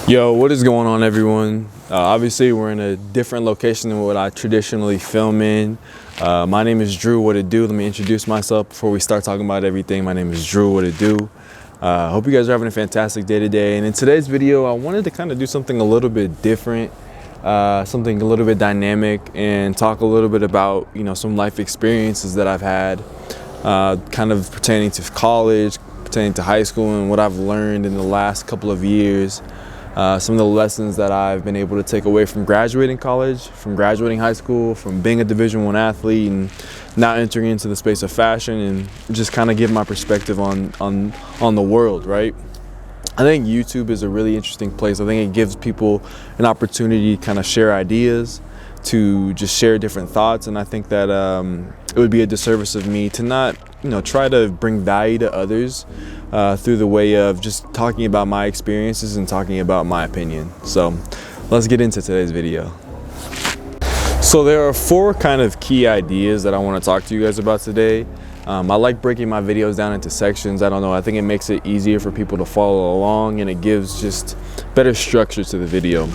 Yo, what is going on, everyone? Obviously, we're in a different location than what I traditionally film in. My name is Drew, what it do? Let me introduce myself before we start talking about everything. My name is Drew, what it do? Hope you guys are having a fantastic day today. And in today's video, I wanted to kind of do something a little bit different, something a little bit dynamic, and talk a little bit about, some life experiences that I've had, kind of pertaining to college, pertaining to high school, and what I've learned in the last couple of years. Some of the lessons that I've been able to take away from graduating college, from graduating high school, from being a Division I athlete, and now entering into the space of fashion, and just kind of give my perspective on the world, right? I think YouTube is a really interesting place. I think it gives people an opportunity to kind of share ideas, to just share different thoughts, and I think that it would be a disservice of me to not, try to bring value to others through the way of just talking about my experiences and talking about my opinion. So let's get into today's video. So there are 4 kind of key ideas that I want to talk to you guys about today. I like breaking my videos down into sections. I don't know, I think it makes it easier for people to follow along, and it gives just better structure to the video.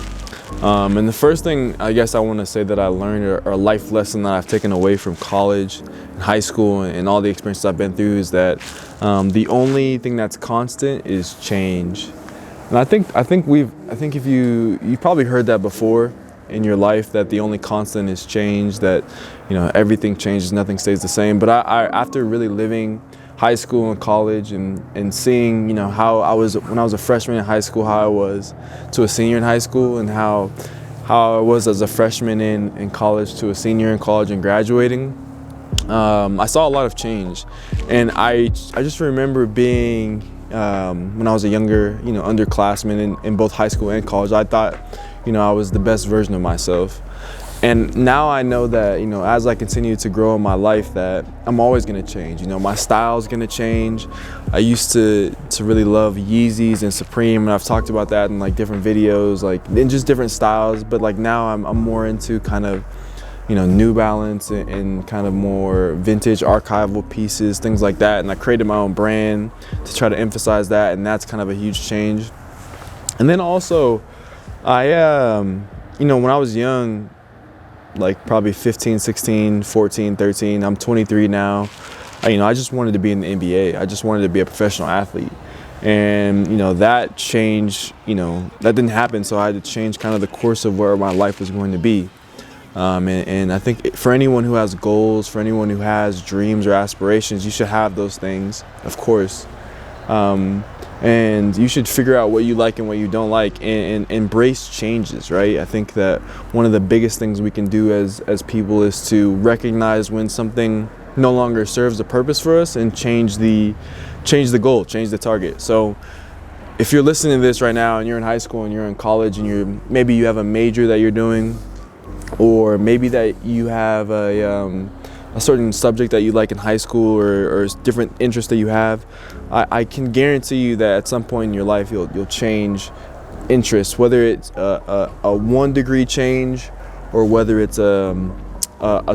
And the first thing I guess I want to say that I learned, or a life lesson that I've taken away from college and high school and all the experiences I've been through, is that the only thing that's constant is change. And I think if you've probably heard that before in your life, that the only constant is change, that everything changes, nothing stays the same. But I after really living high school and college and seeing how I was when I was a freshman in high school, how I was to a senior in high school, and how I was as a freshman in college to a senior in college and graduating, I saw a lot of change. And I just remember being when I was a younger underclassman in both high school and college, I thought I was the best version of myself. And now I know that, as I continue to grow in my life, that I'm always going to change. My style's going to change. I used to really love Yeezys and Supreme, and I've talked about that in different videos, in just different styles. But now I'm more into kind of, New Balance and kind of more vintage archival pieces, things like that. And I created my own brand to try to emphasize that, and that's kind of a huge change. And then also, when I was young, probably 15, 16, 14, 13, I'm 23 now. I just wanted to be in the NBA. I just wanted to be a professional athlete. And, that change, that didn't happen. So I had to change kind of the course of where my life was going to be. And I think for anyone who has goals, for anyone who has dreams or aspirations, you should have those things, of course. And you should figure out what you like and what you don't like, and embrace changes, right? I think that one of the biggest things we can do as people is to recognize when something no longer serves a purpose for us, and change the goal, change the target. So if you're listening to this right now and you're in high school and you're in college and maybe you have a major that you're doing, or maybe that you have a certain subject that you like in high school, or different interests that you have, I can guarantee you that at some point in your life you'll change interests, whether it's a 1 degree change or whether it's a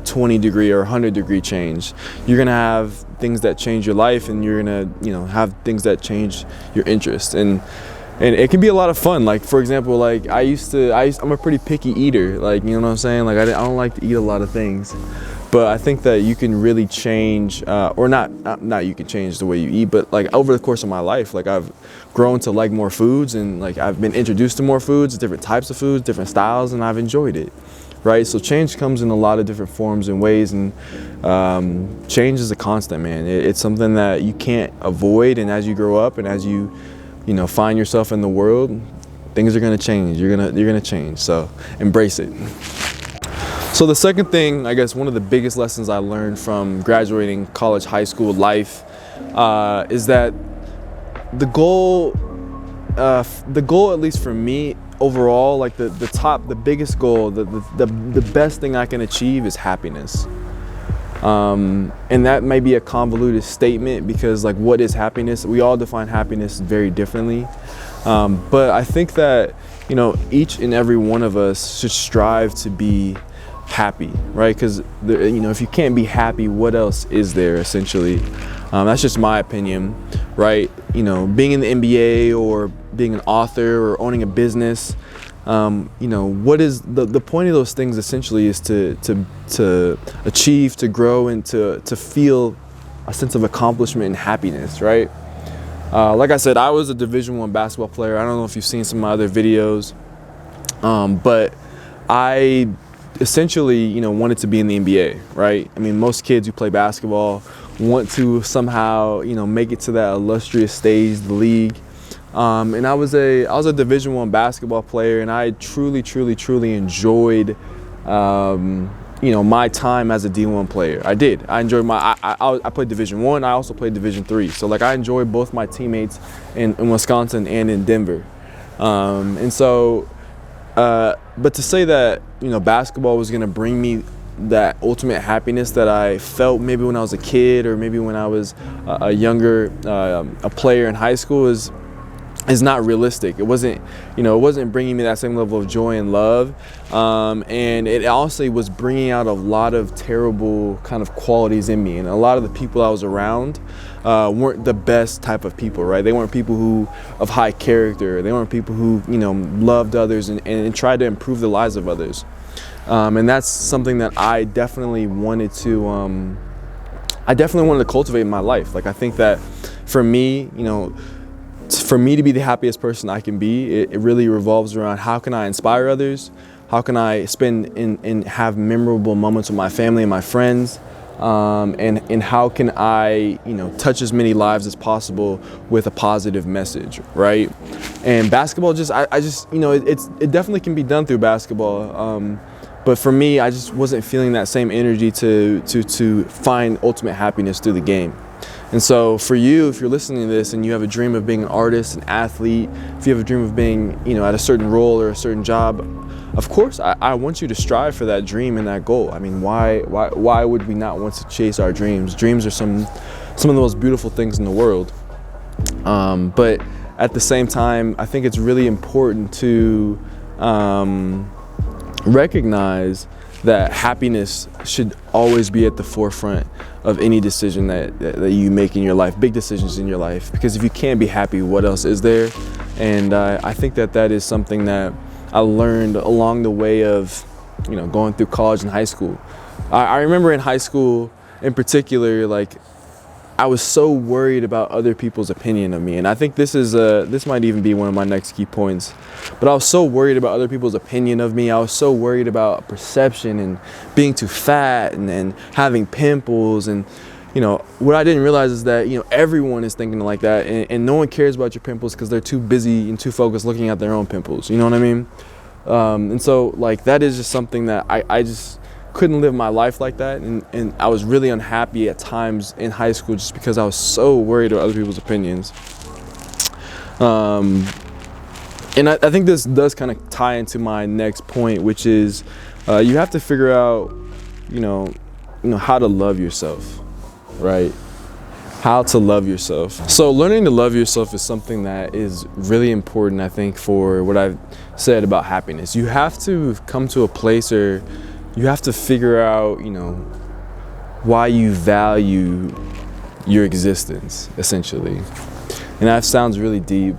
20 degree or 100 degree change. You're gonna have things that change your life, and you're gonna have things that change your interests, and it can be a lot of fun. For example, I'm a pretty picky eater, you know what I'm saying? I don't like to eat a lot of things. But I think that you can really change, or not you can change the way you eat, but over the course of my life, I've grown to like more foods, and I've been introduced to more foods, different types of foods, different styles, and I've enjoyed it, right? So change comes in a lot of different forms and ways, and change is a constant, man. It's something that you can't avoid, and as you grow up and as you find yourself in the world, things are gonna change. You're gonna change. So embrace it. So the second thing, I guess one of the biggest lessons I learned from graduating college, high school life, is that the goal, at least for me overall, the biggest goal, the best thing I can achieve is happiness. And that may be a convoluted statement, because what is happiness? We all define happiness very differently. But I think that, each and every one of us should strive to be happy, right? Because if you can't be happy, what else is there, essentially? That's just my opinion, right? Being in the NBA or being an author or owning a business. What is the point of those things essentially is to achieve, to grow, and to feel a sense of accomplishment and happiness, right? Like I said, I was a Division I basketball player. I don't know if you've seen some of my other videos, but I essentially, wanted to be in the NBA, right? I mean, most kids who play basketball want to somehow, make it to that illustrious stage, the league. And I was a Division I basketball player, and I truly enjoyed, my time as a D1 player. I did. I enjoyed I played Division I. I also played Division III. So like I enjoyed both my teammates in Wisconsin and in Denver. But to say that, basketball was going to bring me that ultimate happiness that I felt maybe when I was a kid, or maybe when I was a younger a player in high school is not realistic. It wasn't bringing me that same level of joy and love, and it also was bringing out a lot of terrible kind of qualities in me. And a lot of the people I was around weren't the best type of people, right? They weren't people who of high character. They weren't people who loved others and tried to improve the lives of others. And that's something that I definitely wanted to cultivate in my life. Like I think that for me, for me to be the happiest person I can be, it really revolves around how can I inspire others, how can I spend and have memorable moments with my family and my friends, and how can I touch as many lives as possible with a positive message, right? And basketball it definitely can be done through basketball, but for me, I just wasn't feeling that same energy to find ultimate happiness through the game. And so for you, if you're listening to this and you have a dream of being an artist, an athlete, if you have a dream of being, at a certain role or a certain job, of course, I want you to strive for that dream and that goal. I mean, why would we not want to chase our dreams? Dreams are some of the most beautiful things in the world. But at the same time, I think it's really important to recognize that happiness should always be at the forefront of any decision that you make in your life, big decisions in your life. Because if you can't be happy, what else is there? And I think that is something that I learned along the way of, going through college and high school. I remember in high school, in particular, like I was so worried about other people's opinion of me, and I think this might even be one of my next key points. But I was so worried about other people's opinion of me. I was so worried about perception and being too fat and having pimples. And what I didn't realize is that everyone is thinking like that, and no one cares about your pimples because they're too busy and too focused looking at their own pimples. You know what I mean? And so like that is just something that I just couldn't live my life like that, and I was really unhappy at times in high school just because I was so worried about other people's opinions. And I think this does kind of tie into my next point, which is you have to figure out how to love yourself, right? How to love yourself. So learning to love yourself is something that is really important, I think, for what I've said about happiness. You have to come to a place where you have to figure out, why you value your existence, essentially. And that sounds really deep.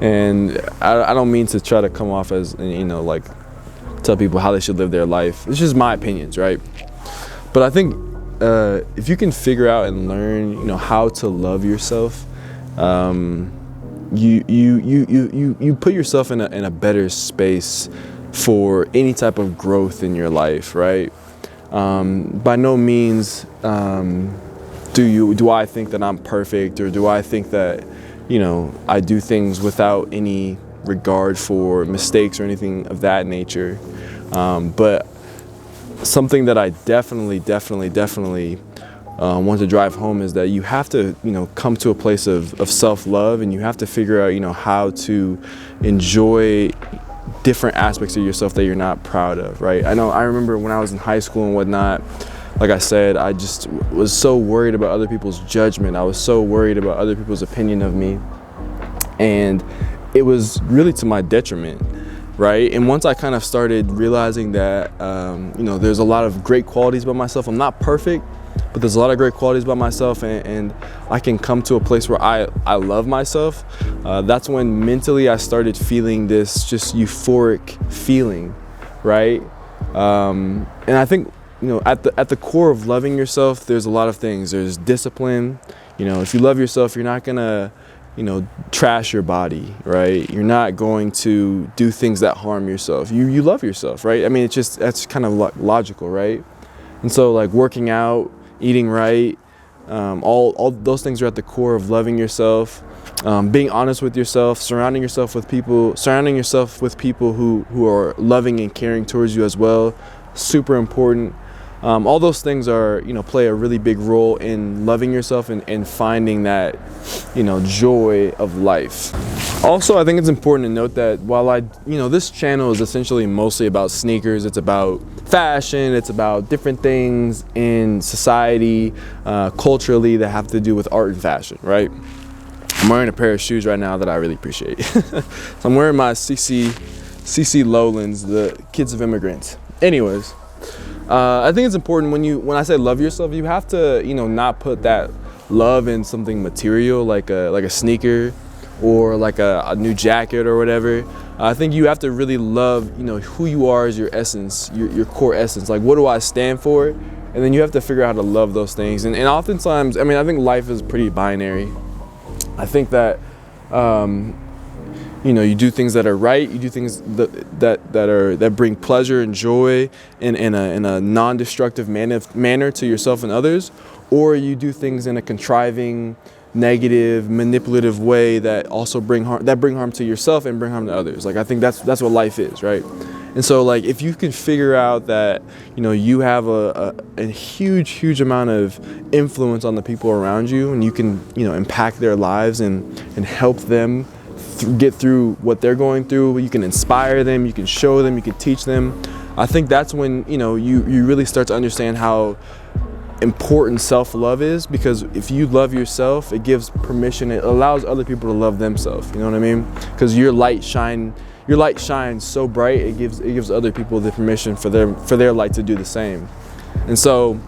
And I don't mean to try to come off as, like tell people how they should live their life. It's just my opinions, right? But I think if you can figure out and learn, how to love yourself, you put yourself in a better space for any type of growth in your life, right? By no means do I think that I'm perfect, or do I think that I do things without any regard for mistakes or anything of that nature. But something that I definitely want to drive home is that you have to come to a place of self-love, and you have to figure out how to enjoy different aspects of yourself that you're not proud of, right? I remember when I was in high school and whatnot, like I said, I just was so worried about other people's judgment. I was so worried about other people's opinion of me, and it was really to my detriment, right? And once I kind of started realizing that there's a lot of great qualities about myself. I'm not perfect, but there's a lot of great qualities about myself, and I can come to a place where I love myself. That's when mentally I started feeling this just euphoric feeling, right? And I think, at the core of loving yourself, there's a lot of things. There's discipline. If you love yourself, you're not gonna trash your body, right? You're not going to do things that harm yourself. You love yourself, right? I mean, that's kind of logical, right? And so, like, working out, eating right, all those things are at the core of loving yourself. Being honest with yourself, surrounding yourself with people who are loving and caring towards you as well, super important. All those things are, play a really big role in loving yourself and finding that, joy of life. Also, I think it's important to note that while this channel is essentially mostly about sneakers, it's about fashion, it's about different things in society, culturally, that have to do with art and fashion, right? I'm wearing a pair of shoes right now that I really appreciate. So I'm wearing my CC Lowlands, the Kids of Immigrants. Anyways. I think it's important when I say love yourself, you have to, not put that love in something material like a sneaker or like a new jacket or whatever. I think you have to really love, who you are as your essence, your core essence. Like, what do I stand for? And then you have to figure out how to love those things. And oftentimes, I think life is pretty binary. I think that, you do things that are right. You do things that bring pleasure and joy in a non-destructive manner to yourself and others, or you do things in a contriving, negative, manipulative way that also bring harm to yourself and bring harm to others. Like, I think that's what life is, right? And so, like, if you can figure out that you have a huge amount of influence on the people around you, and you can impact their lives and help them get through what they're going through, you can inspire them, you can show them, you can teach them. I think that's when you really start to understand how important self-love is, because if you love yourself, it gives permission, it allows other people to love themselves. You know what I mean? Because your light shines so bright, it gives other people the permission for their light to do the same. And so,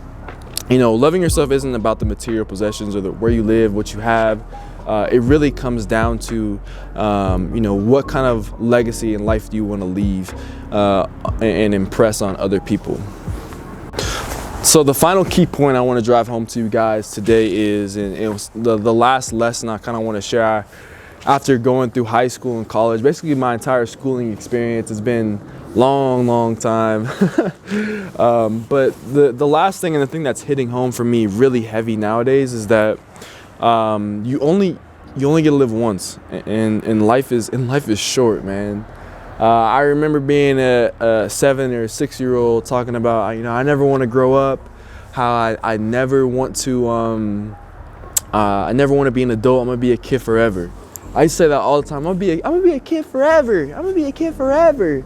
loving yourself isn't about the material possessions or where you live, what you have. It really comes down to, what kind of legacy and life do you want to leave and impress on other people. So the final key point I want to drive home to you guys today is, and it was the last lesson I kind of want to share after going through high school and college. Basically, my entire schooling experience has been long time. But the last thing, and the thing that's hitting home for me really heavy nowadays, is that you only get to live once, and life is short, man. I remember being a 7 or 6 year old talking about, I never want to grow up, how I never want to be an adult. I'm gonna be a kid forever. I used to say that all the time. I'm gonna be a kid forever. I'm gonna be a kid forever.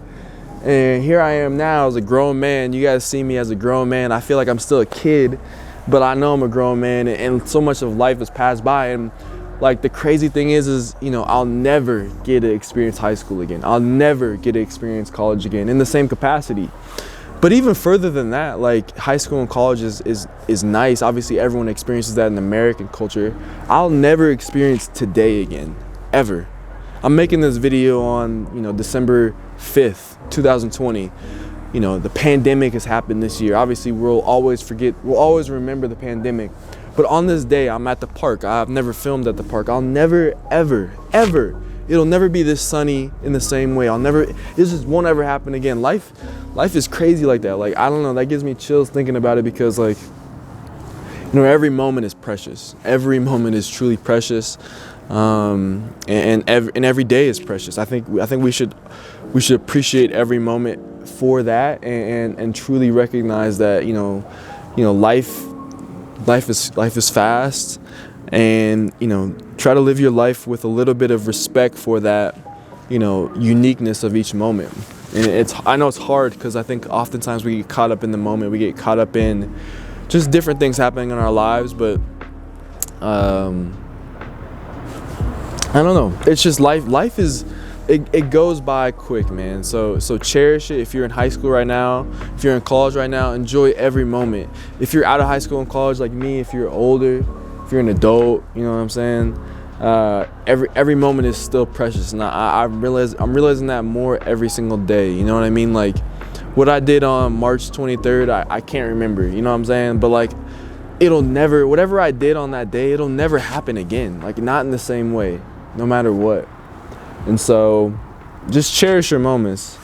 And here I am now as a grown man. You guys see me as a grown man. I feel like I'm still a kid, but I know I'm a grown man, and so much of life has passed by. And like, the crazy thing is I'll never get to experience high school again. I'll never get to experience college again in the same capacity. But even further than that, like, high school and college is nice. Obviously, everyone experiences that in American culture. I'll never experience today again, ever. I'm making this video on, December 5th, 2020. The pandemic has happened this year. Obviously, we'll always remember the pandemic. But on this day, I'm at the park. I've never filmed at the park. I'll never, ever, it'll never be this sunny in the same way. This just won't ever happen again. Life is crazy like that. Like, I don't know, that gives me chills thinking about it, because, like, every moment is precious. Every moment is truly precious. And every day is precious. I think we should appreciate every moment for that, and truly recognize that, life is fast, and try to live your life with a little bit of respect for that uniqueness of each moment. And I know it's hard, because I think oftentimes we get caught up in the moment, we get caught up in just different things happening in our lives, but I don't know, it's just life is it goes by quick, man. So cherish it. If you're in high school right now, if you're in college right now, enjoy every moment. If you're out of high school and college like me, if you're older, if you're an adult, you know what I'm saying? Every moment is still precious, and I'm realizing that more every single day. You know what I mean? Like what I did on March 23rd, I can't remember. You know what I'm saying? But like whatever I did on that day, it'll never happen again. Like not in the same way, no matter what. And so just cherish your moments.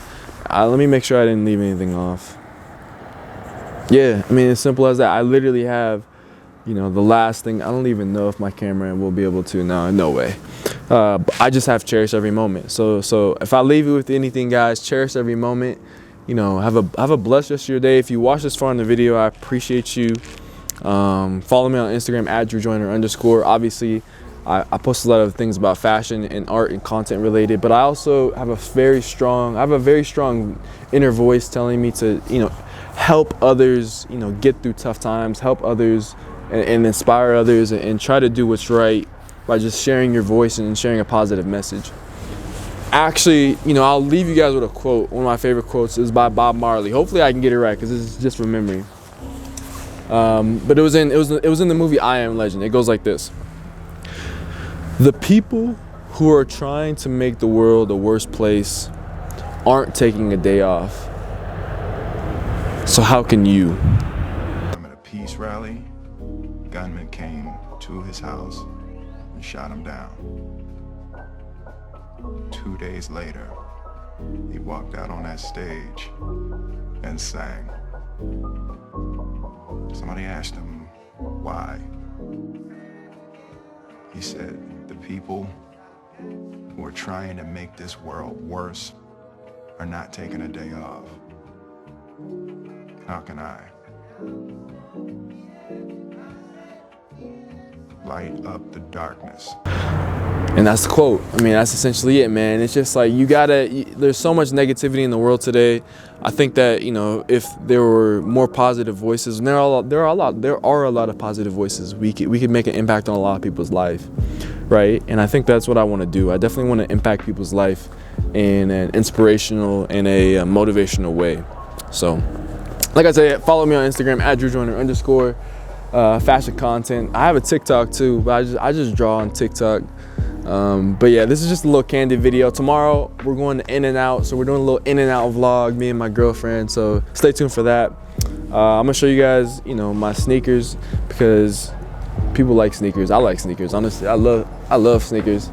Let me make sure I didn't leave anything off. Yeah, I mean, as simple as that. I literally have, the last thing. I don't even know if my camera will be able to. No way. I just have cherish every moment. So if I leave you with anything, guys, cherish every moment. Have a blessed rest of your day. If you watch this far in the video, I appreciate you. Follow me on Instagram @DrewJoyner_. Obviously, I post a lot of things about fashion and art and content related, but I also have a very strong inner voice telling me to, help others, get through tough times, help others and inspire others, and try to do what's right by just sharing your voice and sharing a positive message. Actually, I'll leave you guys with a quote. One of my favorite quotes is by Bob Marley. Hopefully I can get it right because this is just from memory. But it was in the movie I Am Legend. It goes like this. The people who are trying to make the world a worse place aren't taking a day off. So how can you? I'm at a peace rally. Gunman came to his house and shot him down. 2 days later, he walked out on that stage and sang. Somebody asked him why. He said, the people who are trying to make this world worse are not taking a day off. How can I light up the darkness? And that's the quote. I mean, that's essentially it, man. It's just like there's so much negativity in the world today. I think that, if there were more positive voices, and there are a lot of positive voices, we could make an impact on a lot of people's life, right? And I think that's what I want to do. I definitely want to impact people's life in an inspirational and a motivational way. So, like I said, follow me on Instagram @DrewJoyner_. Fashion content. I have a TikTok too, but I just draw on TikTok. But yeah, this is just a little candid video. Tomorrow we're going in and out, so we're doing a little in and out vlog, me and my girlfriend, so stay tuned for that. I'm gonna show you guys, my sneakers, because people like sneakers. I like sneakers, honestly. I love sneakers.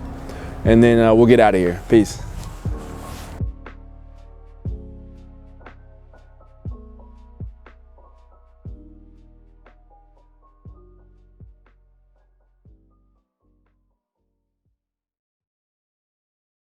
And then we'll get out of here. Peace.